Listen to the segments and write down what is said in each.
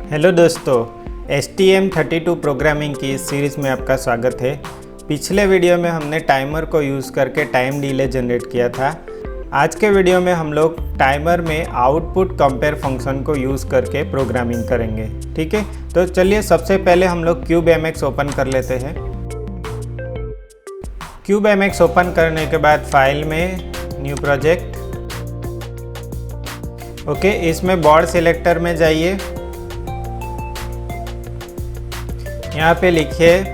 Hello दोस्तों, STM32 programming की इस सीरीज़ में आपका स्वागत है। पिछले वीडियो में हमने टाइमर को यूज़ करके टाइम डिले जनरेट किया था। आज के वीडियो में हम लोग टाइमर में आउटपुट कंपेयर फंक्शन को यूज़ करके प्रोग्रामिंग करेंगे। ठीक है, तो चलिए सबसे पहले हम लोग CubeMX ओपन कर लेते हैं। CubeMX ओपन करने के बाद फाइल में न्यू प्रोजेक्ट, ओके, इसमें बोर्ड सिलेक्टर में जाइए। यहाँ पे लिखिए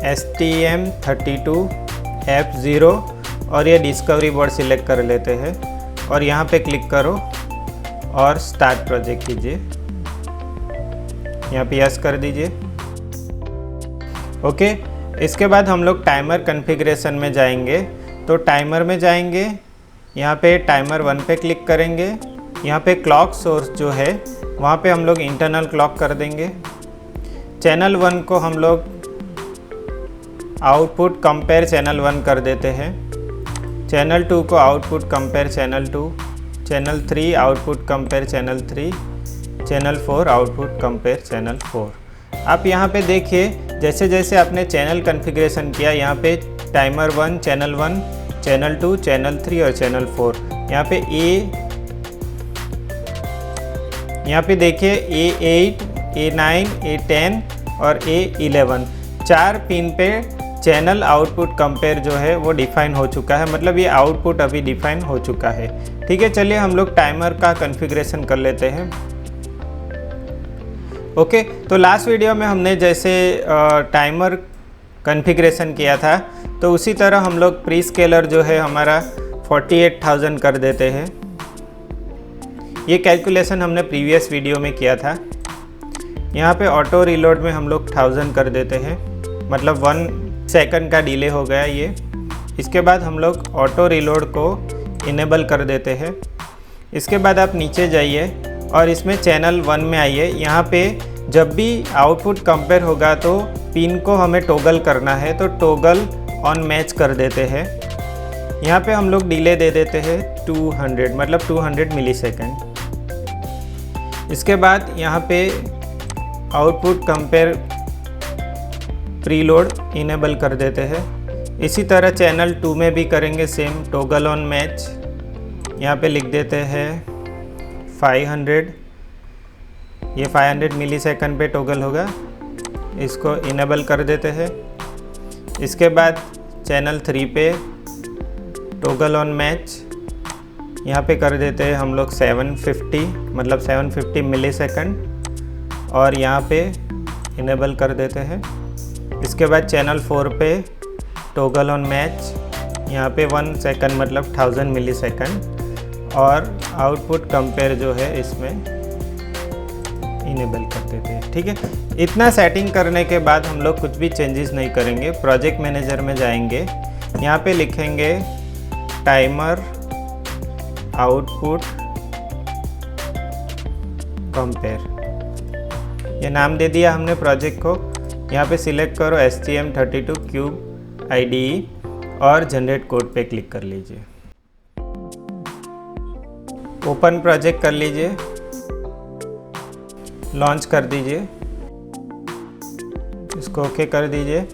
STM32F0 और ये डिस्कवरी बोर्ड सिलेक्ट कर लेते हैं और यहाँ पे क्लिक करो और स्टार्ट प्रोजेक्ट कीजिए। यहाँ पे यस कर दीजिए। ओके, इसके बाद हम लोग टाइमर कॉन्फ़िगरेशन में जाएंगे। तो टाइमर में जाएंगे, यहाँ पे टाइमर 1 पे क्लिक करेंगे। यहाँ पे क्लॉक सोर्स जो है वहाँ पे हम लोग इंटरनल क्लॉक कर देंगे। चैनल 1 को हम लोग आउटपुट कंपेयर चैनल 1 कर देते हैं। चैनल 2 को output compare channel 2, channel 3 output compare channel 3, channel 4 output compare channel 4। आप यहाँ पे देखिए, जैसे जैसे आपने चैनल कॉन्फ़िगरेशन किया, यहाँ पे टाइमर 1, चैनल 1, चैनल 2, चैनल 3 और चैनल 4। यहाँ पे देखिए A8, A9, A10 और A11 चार पिन पे चैनल आउटपुट कंपेयर जो है वो डिफाइन हो चुका है, मतलब ये आउटपुट अभी डिफाइन हो चुका है। ठीक है, चलिए हम लोग टाइमर का कॉन्फ़िगरेशन कर लेते हैं। ओके, तो लास्ट वीडियो में हमने जैसे टाइमर कॉन्फ़िगरेशन किया था, तो उसी तरह हम लोग प्री स्केलर जो है हमारा 48,000 कर देते हैं। ये कैलकुलेशन हमने प्रीवियस वीडियो में किया था। यहाँ पे ऑटो रिलोड में हम लोग 1000 कर देते हैं, मतलब 1 सेकंड का डिले हो गया ये। इसके बाद हम लोग ऑटो रिलोड को इनेबल कर देते हैं। इसके बाद आप नीचे जाइए और इसमें चैनल 1 में आइए। यहाँ पे जब भी आउटपुट कंपेयर होगा तो पिन को हमें टॉगल करना है, तो टॉगल ऑन मैच कर देते हैं। यहाँ पे हम लोग डिले दे देते हैं 200, मतलब 200 मिलीसेकंड। इसके बाद यहाँ पे आउटपुट कंपेयर प्रीलोड इनेबल कर देते हैं। इसी तरह चैनल 2 में भी करेंगे सेम, टॉगल ऑन मैच। यहाँ पे लिख देते हैं 500, ये 500 मिलीसेकंड पे टॉगल होगा, इसको इनेबल कर देते हैं। इसके बाद चैनल 3 पे टॉगल ऑन मैच, यहाँ पे कर देते हैं हम लोग 750, मतलब 750 मिलीसेकंड और यहाँ पे इनेबल कर देते हैं। इसके बाद चैनल 4 पे टॉगल ऑन मैच, यहाँ पे 1 सेकंड मतलब 1000 मिलीसेकंड और आउटपुट कंपेयर जो है इसमें इनेबल कर देते हैं। ठीक है, इतना सेटिंग करने के बाद हम लोग कुछ भी चेंजेस नहीं करेंगे। प्रोजेक्ट मैनेजर में जाएंगे, यहाँ पे लिखेंगे टाइमर आउटपुट कंपेयर, ये नाम दे दिया हमने प्रोजेक्ट को। यहाँ पे सिलेक्ट करो STM32 क्यूब IDE और जनरेट कोड पे क्लिक कर लीजिए। ओपन प्रोजेक्ट कर लीजिए, लॉन्च कर दीजिए, इसको ओके कर दीजिए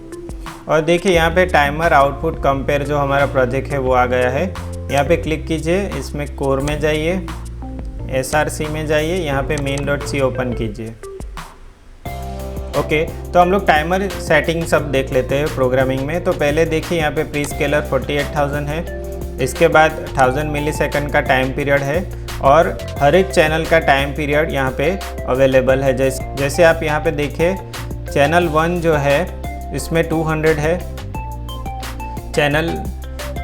और देखिए यहाँ पे टाइमर आउटपुट कंपेयर जो हमारा प्रोजेक्ट है वो आ गया है। यहाँ पे क्लिक कीजिए, इसमें कोर में जाइए, SRC में जाइए, यहाँ पे main.c ओपन कीजिए। ओके, तो हम लोग टाइमर सेटिंग सब देख लेते हैं प्रोग्रामिंग में। तो पहले देखिए यहाँ पे प्री स्केलर 48,000 है। इसके बाद 1000 मिलीसेकंड का टाइम पीरियड है और हर एक चैनल का टाइम पीरियड यहाँ पे अवेलेबल है। जैसे आप यहाँ पे देखिए, चैनल 1 जो है इसमें 200 है, चैनल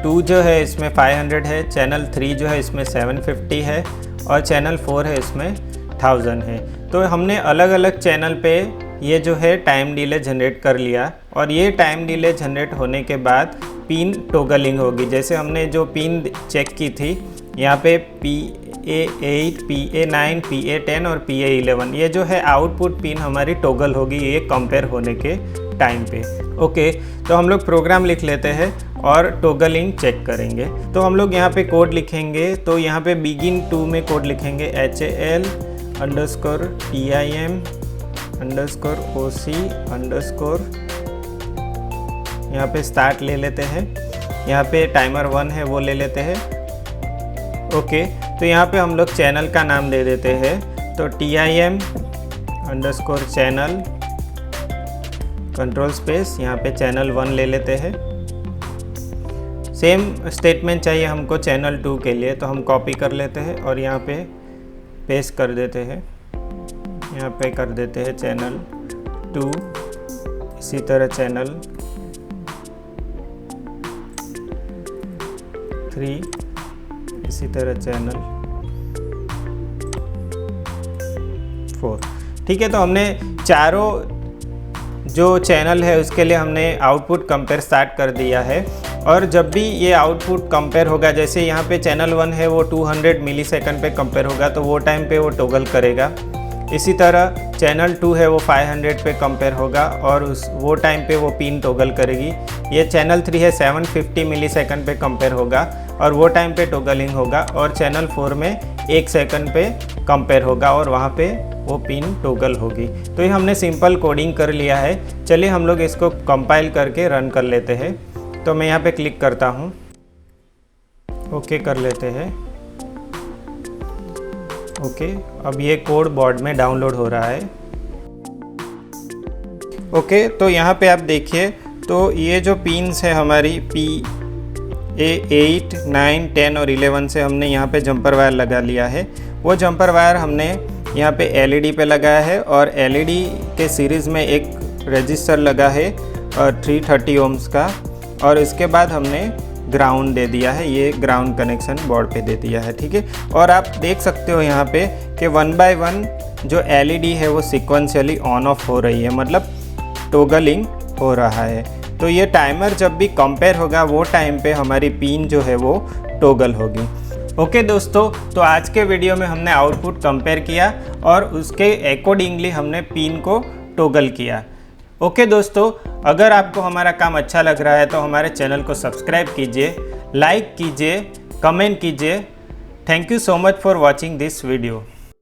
2 जो है इसमें 500 है, चैनल 3 जो है इसमें 750 है और चैनल 4 है इसमें 1000 है। तो हमने अलग अलग चैनल पे ये जो है टाइम डिले जनरेट कर लिया और ये टाइम डिले जनरेट होने के बाद पिन टॉगलिंग होगी। जैसे हमने जो पिन चेक की थी, यहाँ पे PA8, PA9, PA10 और PA11, ये जो है आउटपुट पिन हमारी टॉगल होगी ये कंपेयर होने के टाइम पे। ओके, तो हम लोग प्रोग्राम लिख लेते हैं और टॉगलिंग चेक करेंगे। तो हम लोग यहाँ पे कोड लिखेंगे, तो यहाँ पे begin 2 में कोड लिखेंगे HAL_TIM अंडरस्कोर OC अंडरस्कोर, यहाँ पे स्टार्ट ले लेते हैं, यहाँ पे टाइमर 1 है वो ले लेते हैं। ओके, तो यहाँ पे हम लोग चैनल का नाम दे देते हैं, तो TIM underscore channel control space, यहाँ पे चैनल 1 ले लेते हैं। सेम स्टेटमेंट चाहिए हमको चैनल 2 के लिए, तो हम कॉपी कर लेते हैं और यहाँ पे पेस्ट कर देते हैं। यहाँ पे कर देते हैं चैनल 2, इसी तरह चैनल 3, इसी तरह चैनल 4। ठीक है, तो हमने चारों जो चैनल है उसके लिए हमने आउटपुट कंपेयर स्टार्ट कर दिया है। और जब भी ये आउटपुट कंपेयर होगा, जैसे यहाँ पे चैनल 1 है वो 200 मिलीसेकंड पे कंपेयर होगा, तो वो टाइम पे वो टॉगल करेगा। इसी तरह चैनल 2 है वो 500 पे कंपेयर होगा और वो टाइम पे वो पिन टॉगल करेगी। ये चैनल 3 है 750 मिलीसेकंड पे कंपेयर होगा और वो टाइम पे टॉगलिंग होगा। और चैनल 4 में 1 सेकंड पे कंपेयर होगा और वहाँ पे वो पिन टॉगल होगी। तो ये हमने सिंपल कोडिंग कर लिया है। चलिए हम लोग इसको कंपाइल करके रन कर लेते हैं। तो मैं यहाँ पे क्लिक करता हूँ, ओके कर लेते हैं। ओके, अब ये कोड बोर्ड में डाउनलोड हो रहा है। ओके, तो यहाँ पे आप देखिए, तो ये जो पिन्स है हमारी PA8, 9, 10 और 11 से हमने यहाँ पे जंपर वायर लगा लिया है। वो जंपर वायर हमने यहाँ पे LED पे लगाया है और LED के सीरीज़ में एक रजिस्टर लगा है और 330 ओम्स का, और इसके बाद हमने ग्राउंड दे दिया है। ये ग्राउंड कनेक्शन बोर्ड पे दे दिया है। ठीक है, और आप देख सकते हो यहाँ पे कि 1 बाय 1 जो LED है वो सिक्वेंशियली ऑन ऑफ हो रही है, मतलब टॉगलिंग हो रहा है। तो ये टाइमर जब भी कंपेयर होगा वो टाइम पे हमारी पिन जो है वो टॉगल होगी। ओके दोस्तों, तो आज के वीडियो में हमने आउटपुट कंपेयर किया और उसके अकॉर्डिंगली हमने पिन को टॉगल किया। ओके दोस्तों, अगर आपको हमारा काम अच्छा लग रहा है तो हमारे चैनल को सब्सक्राइब कीजिए, लाइक कीजिए, कमेंट कीजिए। Thank you so much for watching this video.